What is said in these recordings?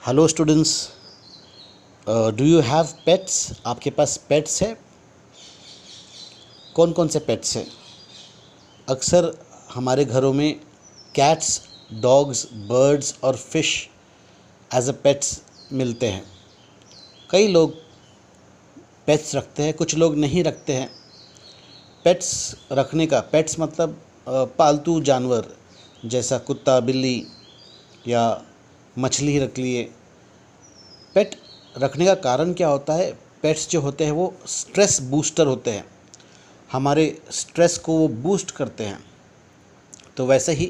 Hello students, do you have pets? आपके पास pets है? कौन कौन से पेट्स हैं? अक्सर हमारे घरों में कैट्स, डॉग्स, बर्ड्स और फिश एज अ पेट्स मिलते हैं। कई लोग पेट्स रखते हैं, कुछ लोग नहीं रखते हैं। पेट्स रखने का, पेट्स मतलब पालतू जानवर जैसा कुत्ता, बिल्ली या मछली ही रख लिए। पेट रखने का कारण क्या होता है? पेट्स जो होते हैं वो स्ट्रेस बूस्टर होते हैं, हमारे स्ट्रेस को वो बूस्ट करते हैं। तो वैसे ही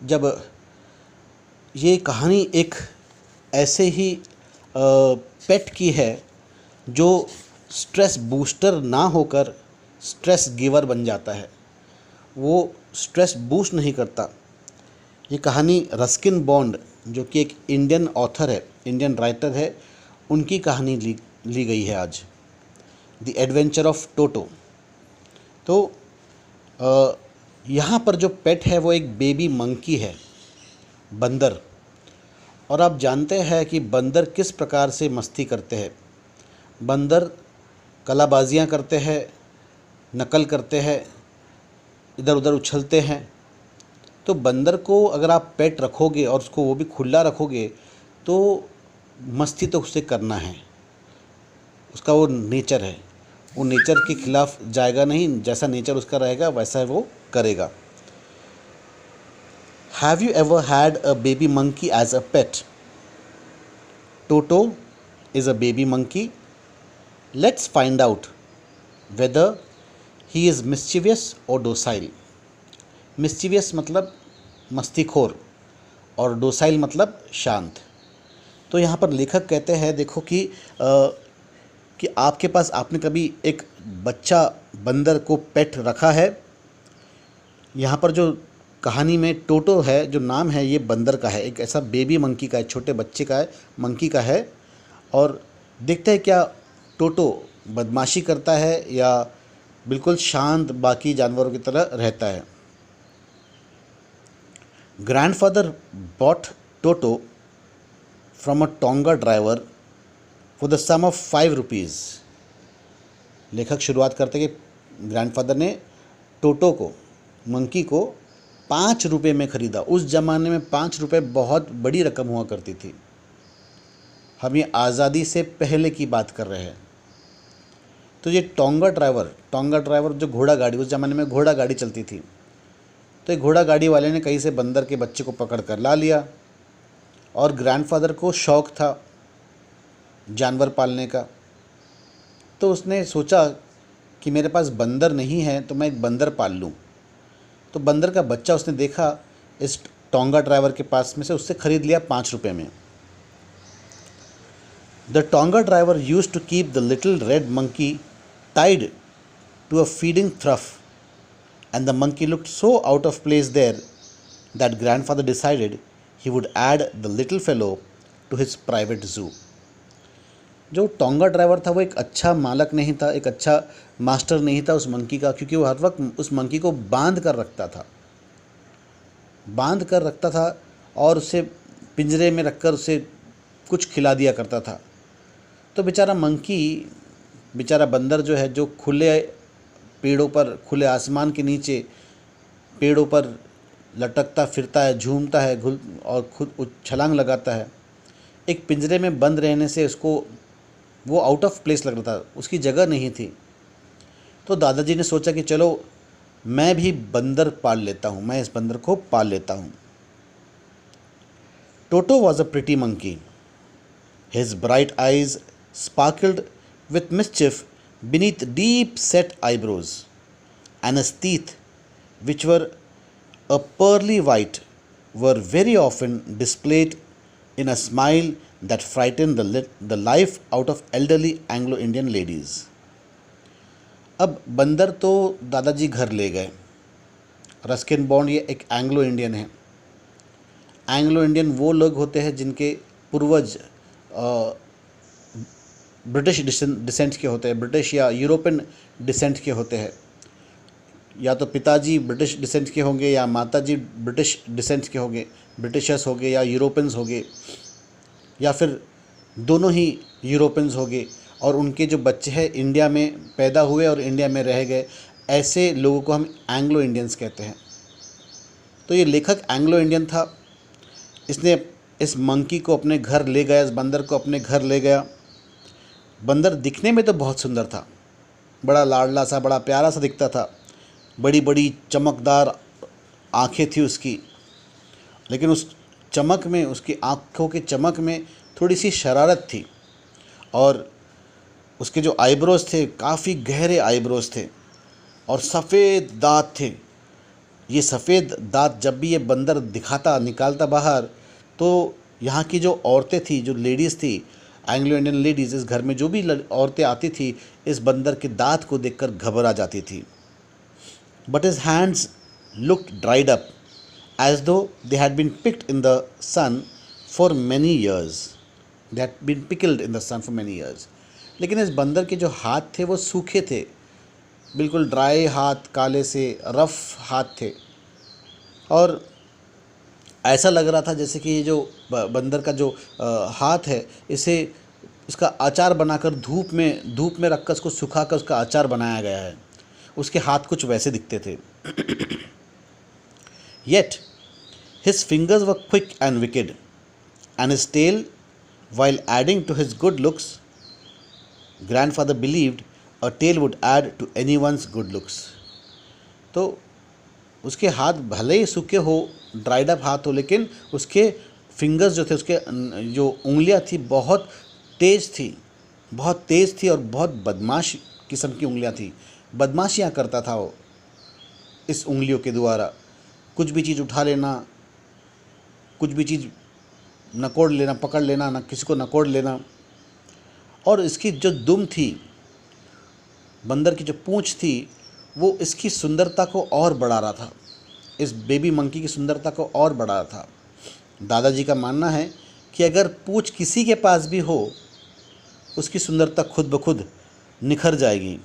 जब ये कहानी एक ऐसे ही पेट की है जो स्ट्रेस बूस्टर ना होकर स्ट्रेस गिवर बन जाता है, वो स्ट्रेस बूस्ट नहीं करता। ये कहानी रस्किन बॉन्ड, जो कि एक इंडियन ऑथर है, इंडियन राइटर है, उनकी कहानी ली गई है आज, द एडवेंचर ऑफ टोटो। तो यहाँ पर जो पेट है वो एक बेबी मंकी है, बंदर। और आप जानते हैं कि बंदर किस प्रकार से मस्ती करते हैं। बंदर कलाबाजियाँ करते हैं, नकल करते हैं, इधर उधर उछलते हैं। तो बंदर को अगर आप पेट रखोगे और उसको वो भी खुला रखोगे तो मस्ती तो उससे करना है, उसका वो नेचर है। वो नेचर के खिलाफ जाएगा नहीं, जैसा नेचर उसका रहेगा वैसा वो करेगा। Have you ever had a baby monkey as a pet? Toto is a baby monkey. Let's find out whether he is mischievous और डोसाइल। मिस्चीवियस मतलब मस्तीखोर और डोसाइल मतलब शांत। तो यहाँ पर लेखक कहते हैं, देखो कि आपके पास, आपने कभी एक बच्चा बंदर को पेट रखा है? यहाँ पर जो कहानी में टोटो है, जो नाम है, ये बंदर का है, एक ऐसा बेबी मंकी का है, छोटे बच्चे का है, मंकी का है। और देखते हैं क्या टोटो बदमाशी करता है या बिल्कुल शांत बाकी जानवरों की तरह रहता है। Grandfather bought Toto from a Tonga driver for the sum of 5 rupees। लेखक शुरुआत करते कि ग्रैंडफादर ने टोटो को, मंकी को 5 रुपये में ख़रीदा। उस ज़माने में 5 रुपये बहुत बड़ी रकम हुआ करती थी। हम ये आज़ादी से पहले की बात कर रहे हैं। तो ये टोंगा ड्राइवर जो घोड़ा गाड़ी, उस ज़माने में घोड़ा गाड़ी चलती थी, तो एक घोड़ा गाड़ी वाले ने कहीं से बंदर के बच्चे को पकड़ कर ला लिया। और ग्रैंडफादर को शौक़ था जानवर पालने का, तो उसने सोचा कि मेरे पास बंदर नहीं है तो मैं एक बंदर पाल लूँ। तो बंदर का बच्चा उसने देखा इस टोंगा ड्राइवर के पास में से, उससे ख़रीद लिया 5 रुपये में। The tonga driver used to keep the little red monkey tied to a feeding trough, and the monkey looked so out of place there that grandfather decided he would add the little fellow to his private zoo। जो tonga driver था वो एक अच्छा मालक नहीं था, एक अच्छा मास्टर नहीं था उस मंकी का, क्योंकि वो हर वक्त उस मंकी को बांध कर रखता था और उसे पिंजरे में रखकर उसे कुछ खिला दिया करता था। तो बेचारा बंदर जो है, जो खुले पेड़ों पर, खुले आसमान के नीचे पेड़ों पर लटकता फिरता है, झूमता है, और खुद छलांग लगाता है, एक पिंजरे में बंद रहने से उसको वो आउट ऑफ प्लेस लग रहा था, उसकी जगह नहीं थी। तो दादाजी ने सोचा कि चलो मैं भी बंदर पाल लेता हूँ, मैं इस बंदर को पाल लेता हूँ। Toto was a pretty monkey. His bright eyes sparkled with mischief beneath deep set eyebrows, and his teeth, which were a pearly white, were very often displayed in a smile that frightened the life out of elderly Anglo-Indian ladies। अब बंदर तो दादाजी घर ले गए। Ruskin bond ये एक Anglo Indian है। एंग्लो इंडियन वो लोग होते हैं जिनके पूर्वज ब्रिटिश डिसेंट के होते हैं, ब्रिटिश या यूरोपियन डिसेंट के होते हैं। या तो पिताजी ब्रिटिश डिसेंट के होंगे या माताजी ब्रिटिश डिसेंट के होंगे, ब्रिटिशर्स होंगे या यूरोपियंस होंगे। या फिर दोनों ही यूरोपियंस हो गए और उनके जो बच्चे हैं इंडिया में पैदा हुए और इंडिया में रह गए, ऐसे लोगों को हम एंग्लो इंडियंस कहते हैं। तो ये लेखक एंग्लो इंडियन था। इसने इस मंकी को अपने घर ले गया, इस बंदर को अपने घर ले गया। बंदर दिखने में तो बहुत सुंदर था, बड़ा लाडला सा, बड़ा प्यारा सा दिखता था, बड़ी बड़ी चमकदार आंखें थी उसकी, लेकिन उस चमक में, उसकी आँखों की चमक में थोड़ी सी शरारत थी। और उसके जो आईब्रोज थे काफ़ी गहरे आईब्रोज थे और सफ़ेद दांत थे। ये सफ़ेद दांत जब भी ये बंदर निकालता बाहर, तो यहाँ की जो औरतें थी, जो लेडीज़ थी, एंग्लो इंडियन लेडीज़, इस घर में जो भी औरतें आती थी इस बंदर के दांत को देखकर घबरा जाती थी। But his hands looked dried up as though they had been picked in the sun for many years. They had been pickled in the sun for many years. लेकिन इस बंदर के जो हाथ थे वो सूखे थे, बिल्कुल ड्राई हाथ, काले से रफ हाथ थे। और ऐसा लग रहा था जैसे कि ये जो बंदर का जो हाथ है, इसे इसका अचार बनाकर धूप में रखकर उसको सुखाकर उसका अचार बनाया गया है। उसके हाथ कुछ वैसे दिखते थे। Yet his fingers were quick and wicked, and his tail, while adding to his good looks, grandfather believed a tail would add to anyone's good looks. तो उसके हाथ भले ही सूखे हो, ड्राइड अप हाथ हो, लेकिन उसके फिंगर्स जो थे, उसके जो उंगलियां थी बहुत तेज़ थी और बहुत बदमाश किस्म की उंगलियां थी। बदमाशियां करता था वो इस उंगलियों के द्वारा। कुछ भी चीज़ उठा लेना, कुछ भी चीज़ नकोड़ लेना, पकड़ लेना, ना किसी को नकोड़ लेना। और इसकी जो दुम थी, बंदर की जो पूंछ थी, वो इसकी सुंदरता को और बढ़ा रहा था, इस बेबी मंकी की सुंदरता को और बढ़ा रहा था। दादाजी का मानना है कि अगर पूंछ किसी के पास भी हो, उसकी सुंदरता खुद ब खुद निखर जाएगी।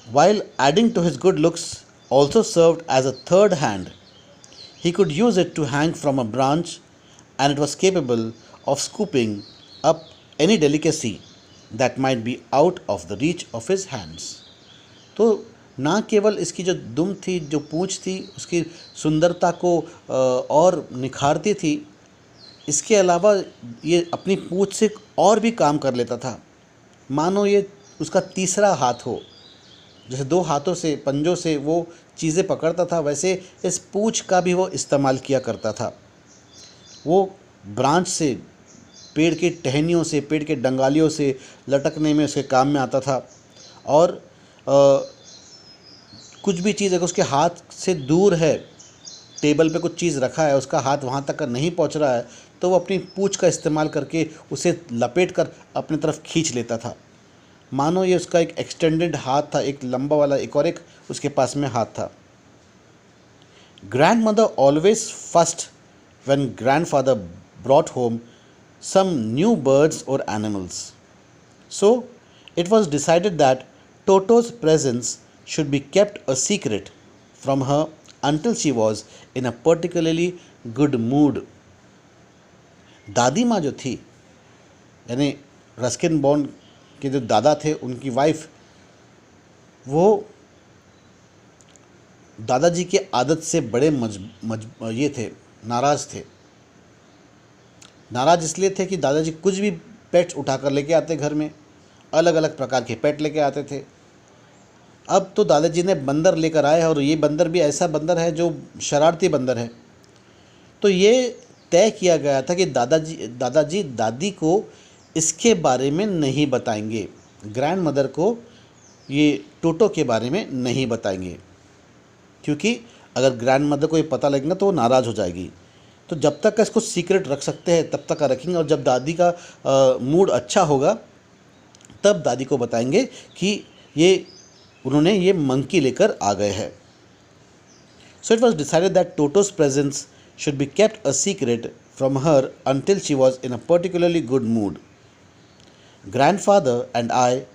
While adding to his good looks also served as a third hand. He could use it to hang from a branch, and it was capable of scooping up any delicacy that might be out of the reach of his hands. तो ना केवल इसकी जो दुम थी, जो पूंछ थी, उसकी सुंदरता को और निखारती थी, इसके अलावा ये अपनी पूंछ से और भी काम कर लेता था। मानो ये उसका तीसरा हाथ हो। जैसे दो हाथों से, पंजों से वो चीज़ें पकड़ता था, वैसे इस पूंछ का भी वो इस्तेमाल किया करता था। वो ब्रांच से, पेड़ की टहनियों से, पेड़ के डंगालियों से लटकने में उसके काम में आता था। और कुछ भी चीज़ अगर उसके हाथ से दूर है, टेबल पे कुछ चीज़ रखा है, उसका हाथ वहाँ तक नहीं पहुँच रहा है, तो वो अपनी पूंछ का इस्तेमाल करके उसे लपेट कर अपनी तरफ खींच लेता था। मानो ये उसका एक एक्सटेंडेड हाथ था, एक लंबा वाला एक और एक उसके पास में हाथ था। Grandmother always fussed when grandfather brought home some new birds और animals, so it was decided that Toto's presence should be kept a secret from her until she was in a particularly good mood. दादी माँ जो थी, यानी Ruskin bond के जो दादा थे, उनकी वाइफ, वो दादाजी की आदत से बड़े ये थे, नाराज़ थे। नाराज़ इसलिए थे कि दादाजी कुछ भी पेट्स उठाकर लेके आते घर में, अलग अलग प्रकार के पेट लेके आते थे। अब तो दादाजी ने बंदर लेकर आए, और ये बंदर भी ऐसा बंदर है जो शरारती बंदर है। तो ये तय किया गया था कि दादाजी दादी को इसके बारे में नहीं बताएंगे, ग्रैंड मदर को ये टोटो के बारे में नहीं बताएंगे, क्योंकि अगर ग्रैंड मदर को ये पता लगेगा तो वो नाराज़ हो जाएगी। तो जब तक इसको सीक्रेट रख सकते हैं तब तक का रखेंगे, और जब दादी का मूड अच्छा होगा तब दादी को बताएंगे कि उन्होंने ये मंकी लेकर आ गए हैं। सो it was decided that Toto's presence should be kept a secret from her until she was in a particularly good mood. Grandfather and I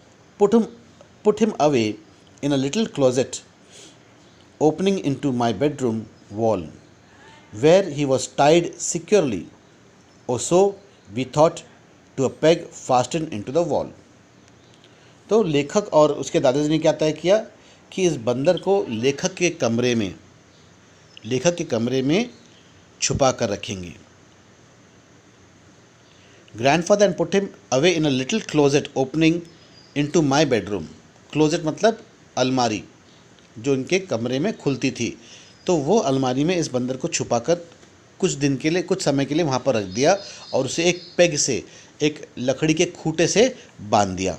put him away in a little closet opening into my bedroom wall. where he was tied securely, or so we thought, to a peg fastened into the wall. तो लेखक और उसके दादाजी ने क्या तय किया कि इस बंदर को लेखक के कमरे में छुपा कर रखेंगे. Grandfather and put him away in a little closet opening into my bedroom. Closet मतलब अलमारी जो इनके कमरे में खुलती थी. तो वो अलमारी में इस बंदर को छुपा कर कुछ समय के लिए वहाँ पर रख दिया और उसे एक पेग से, एक लकड़ी के खूंटे से बांध दिया.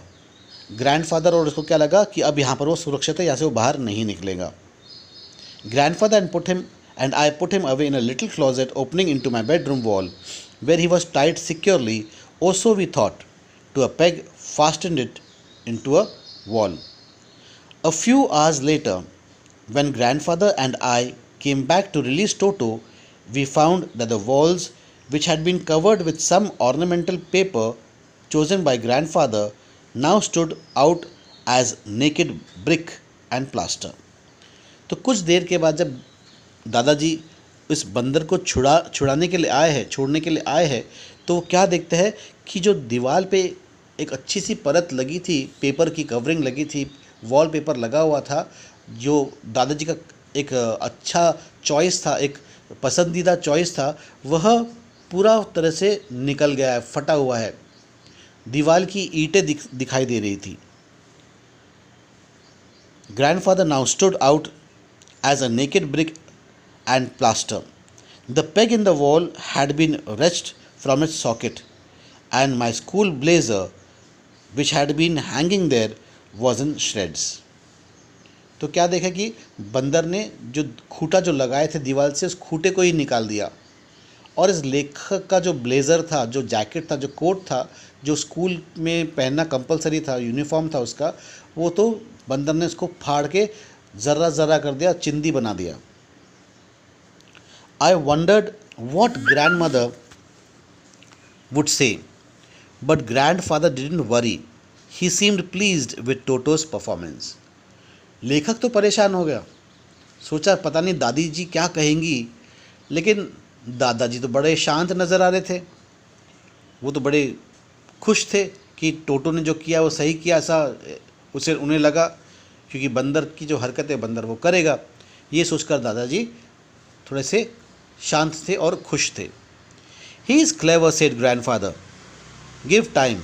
ग्रैंडफादर और उसको क्या लगा कि अब यहाँ पर वो सुरक्षित है, यहाँ से वो बाहर नहीं निकलेगा. Grandfather and I put him away in a little closet opening into my bedroom wall, where he was tied securely, or so we thought, to a peg fastened it into a wall. A few hours later, when Grandfather and I came back to release Toto, we found that the walls, which had been covered with some ornamental paper chosen by Grandfather, now stood out as naked brick and plaster. तो कुछ देर के बाद जब दादाजी इस बंदर को छोड़ने के लिए आए हैं तो वो क्या देखते हैं कि जो दीवार पे एक अच्छी सी परत लगी थी, पेपर की कवरिंग लगी थी, वॉलपेपर लगा हुआ था, जो दादाजी का एक अच्छा चॉइस था, एक पसंदीदा चॉइस था, वह पूरा तरह से निकल गया है, फटा हुआ है. दीवार की ईंटें दिखाई दे रही थी. Grandfather now stood out as a naked brick and plaster. The peg in the wall had been wrenched from its socket, and my school blazer, which had been hanging there, was in shreds. तो क्या देखा कि बंदर ने जो खूंटा जो लगाए थे दीवार से, उस खूंटे को ही निकाल दिया और इस लेखक का जो ब्लेज़र था, जो जैकेट था, जो कोट था, जो स्कूल में पहनना कंपलसरी था, यूनिफॉर्म था उसका, वो तो बंदर ने उसको फाड़ के ज़र्रा कर दिया, चिंदी बना दिया. I wondered what grandmother would say, but grandfather didn't worry. He seemed pleased with Toto's performance. लेखक तो परेशान हो गया, सोचा पता नहीं दादी जी क्या कहेंगी, लेकिन दादाजी तो बड़े शांत नज़र आ रहे थे. वो तो बड़े खुश थे कि टोटो ने जो किया वो सही किया, ऐसा उसे उन्हें लगा, क्योंकि बंदर की जो हरकत है बंदर वो करेगा. ये सोचकर दादाजी थोड़े से शांत थे और खुश थे. He is clever, said grandfather. Give time.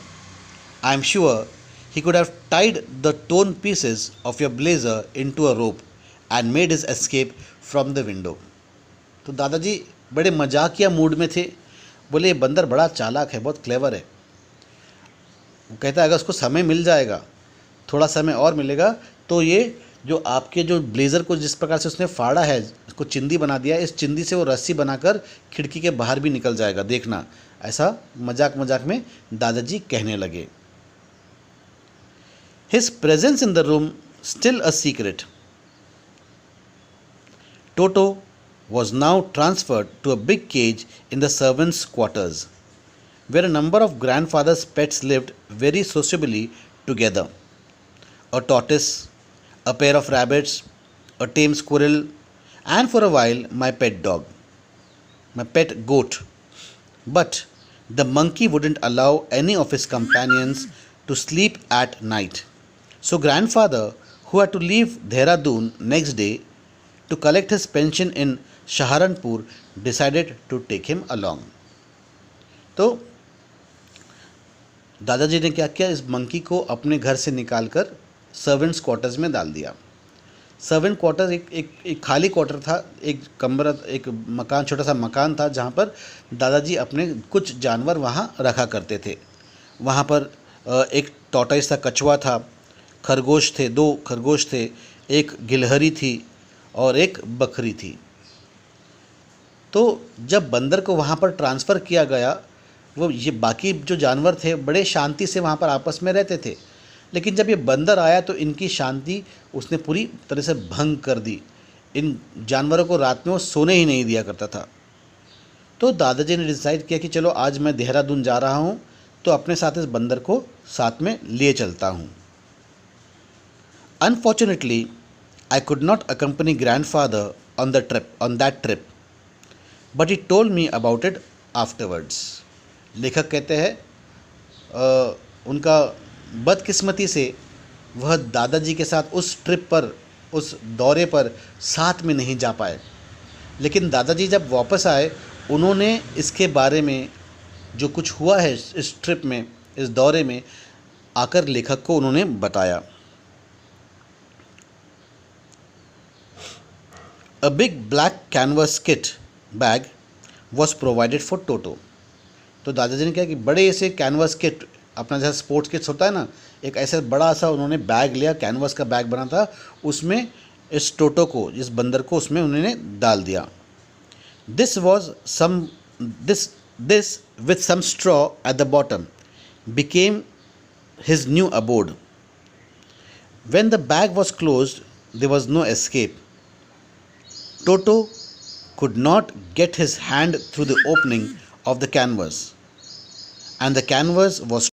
I am sure he could have tied the torn pieces of your blazer into a rope and made his escape from the window. तो दादाजी बड़े मजाकिया मूड में थे. बोले ये बंदर बड़ा चालाक है, बहुत क्लेवर है. वो कहता है अगर उसको समय मिल जाएगा, थोड़ा समय और मिलेगा, तो ये जो आपके जो ब्लेज़र को जिस प्रकार से उसने फाड़ा है, उसको चिंदी बना दिया, इस चिंदी से वो रस्सी बनाकर खिड़की के बाहर भी निकल जाएगा, देखना. ऐसा मजाक में दादाजी कहने लगे. His presence in the room still a secret. Toto was now transferred to a big cage in the servants' quarters, where a number of grandfather's pets lived very sociably together. A tortoise, a pair of rabbits, a tame squirrel, and for a while my pet goat. But the monkey wouldn't allow any of his companions to sleep at night. So grandfather, who had to leave Dehradun next day to collect his pension in Saharanpur, decided to take him along. तो दादाजी ने क्या किया, इस monkey को अपने घर से निकालकर सर्वेंट्स क्वार्टर्स में डाल दिया. सर्वेंट क्वार्टर्स एक खाली क्वार्टर था, एक कमरा, एक मकान, छोटा सा मकान था जहाँ पर दादाजी अपने कुछ जानवर वहाँ रखा करते थे. वहाँ पर एक टॉर्टोइस था, कछुआ था, खरगोश थे, 2 खरगोश थे, एक गिलहरी थी और एक बकरी थी. तो जब बंदर को वहाँ पर ट्रांसफ़र किया गया, वो ये बाकी जो जानवर थे बड़े शांति से वहाँ पर आपस में रहते थे, लेकिन जब ये बंदर आया तो इनकी शांति उसने पूरी तरह से भंग कर दी. इन जानवरों को रात में वो सोने ही नहीं दिया करता था. तो दादाजी ने डिसाइड किया कि चलो आज मैं देहरादून जा रहा हूँ, तो अपने साथ इस बंदर को साथ में लिए चलता हूँ. Unfortunately, I could not accompany grandfather on that trip. But he told me about it afterwards. लेखक कहते हैं उनका बदकिस्मती से वह दादाजी के साथ उस ट्रिप पर, उस दौरे पर साथ में नहीं जा पाए, लेकिन दादाजी जब वापस आए उन्होंने इसके बारे में जो कुछ हुआ है इस ट्रिप में, इस दौरे में आकर लेखक को उन्होंने बताया। A big black canvas kit bag was provided for Toto। तो दादाजी ने क्या कि बड़े ऐसे कैनवास किट, अपना जैसा स्पोर्ट्स किट्स होता है ना, एक ऐसा बड़ा सा उन्होंने बैग लिया, कैनवास का बैग बना था, उसमें इस टोटो को, इस बंदर को उसमें उन्होंने डाल दिया। This was some this with some straw at the bottom became his new abode. When the bag was closed, there was no escape. Toto could not get his hand through the opening of the canvas, and the canvas was